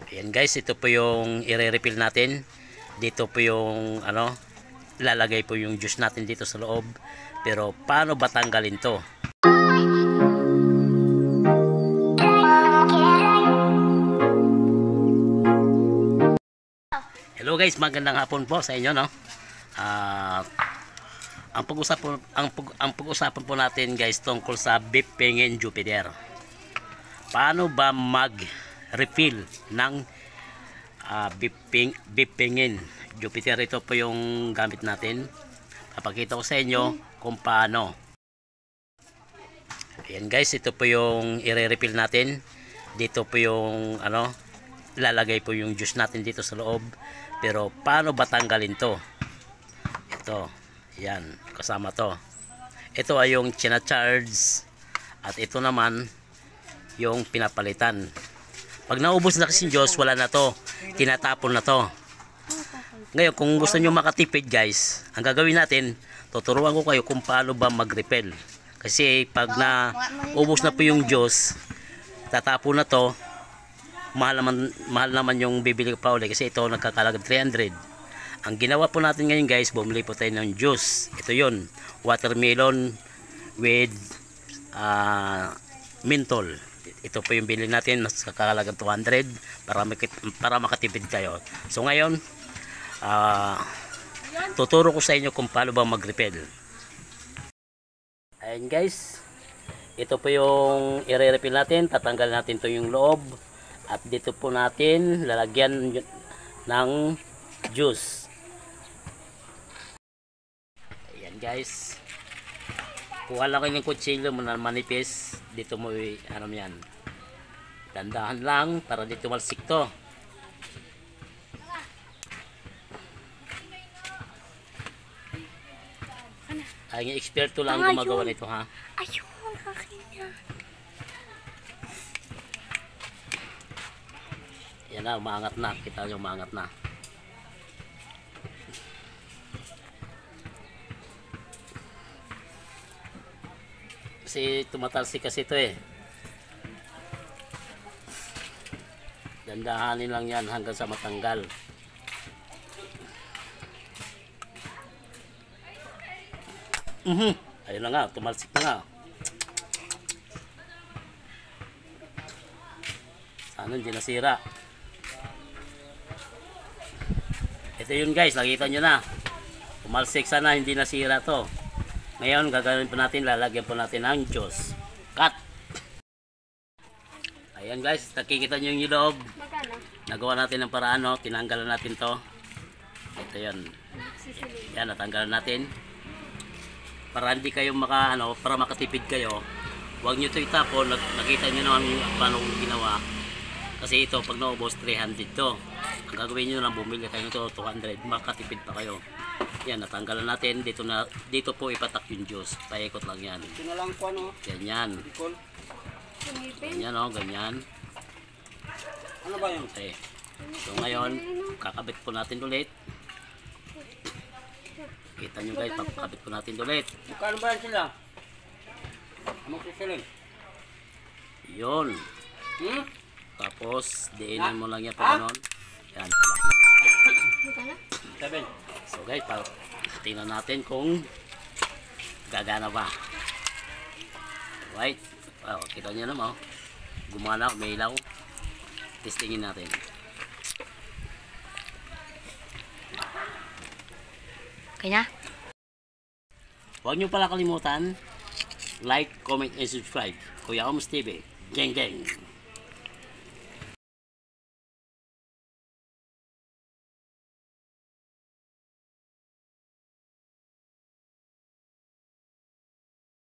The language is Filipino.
Ayan guys, ito po yung i-refill natin. Dito po yung lalagay po yung juice natin dito sa loob. Pero paano ba tanggalin to? Hello guys, magandang hapon po sa inyo, no? Ang pag-usapan po natin guys tungkol sa beef pingin Jupiter. Paano ba mag-refill ng beef pingin Jupiter? Ito po yung gamit natin. Papakita ko sa inyo kung paano. Ayan guys, ito po yung i-refill natin. Dito po yung lalagay po yung juice natin dito sa loob. Pero paano ba tanggalin to? Ito, yan, kasama to. Ito ay yung china-charge at ito naman yung pinapalitan. Pag naubos na kasi yung juice, wala na to. Tinatapon na to. Ngayon, kung gusto nyo makatipid guys, ang gagawin natin, tuturuan ko kayo kung paano ba mag-refill. Kasi pag naubos na po yung juice, tatapon na to. Mahal naman yung bibili ko pa uli kasi ito nagkakalaga 300. Ang ginawa po natin ngayon guys, bumili po tayo ng juice. Ito yun, watermelon with menthol. Ito po yung bili natin, mas kakalaga 200 para makatipid kayo. So ngayon, tuturo ko sa inyo kung paano ba mag-refill. Ayan guys, ito po yung i-refill natin. Tatanggal natin to yung loob. At dito po natin lalagyan ng juice. Ayan guys. Kuha lang kayo ng kutsilyo mo na manipis. Dito mo yan. Dandahan lang para dito malsik to. Ay, eksperto lang gumagawa nito ha. Ayun, akin yan. Yan na, umaangat na. Kita nyo, umaangat na. Kasi tumatalsik kasi ito eh. Dandahanin lang yan hanggang sa matanggal. Ayun na nga, tumalsik na nga. Sana hindi nasira. Ito yun guys, nakita nyo na. Tumalsik, sana hindi nasira to. Ngayon, gagawin po natin, lalagyan po natin ng juice. Cut! Ayan guys, nakikita nyo yung loob. Nagawa natin ng paraan, no? Tinanggalan natin to. Ito yun. Yan, natanggalan natin. Para hindi kayo para makatipid kayo. Huwag nyo ito itapon. Nakita nyo naman paano ginawa. Kasi ito, pag naubos, 300 to. Ang gagawin nyo lang, bumili kayo ito, 200. Makatipid pa kayo. Yan, natanggalan natin. Dito po ipatak yung juice. Paikot lang yan. Ito na lang po, ano? Ganyan. Ganyan, o. Ganyan. Ano ba yun? Okay. So, ngayon, kakabit po natin ulit. Kita nyo guys, papakabit po natin ulit. Magkano ba yan sila? Magsusuling? Yun. Tapos, diinin mo lang yan pa ganon. Yan. So guys, tingnan natin kung gagana ba. Right. Kita nyo naman. Gumana, may ilaw. Testingin natin. Kaya? Huwag nyo pala kalimutan, like, comment, and subscribe. Kuya Oms TV. Geng geng.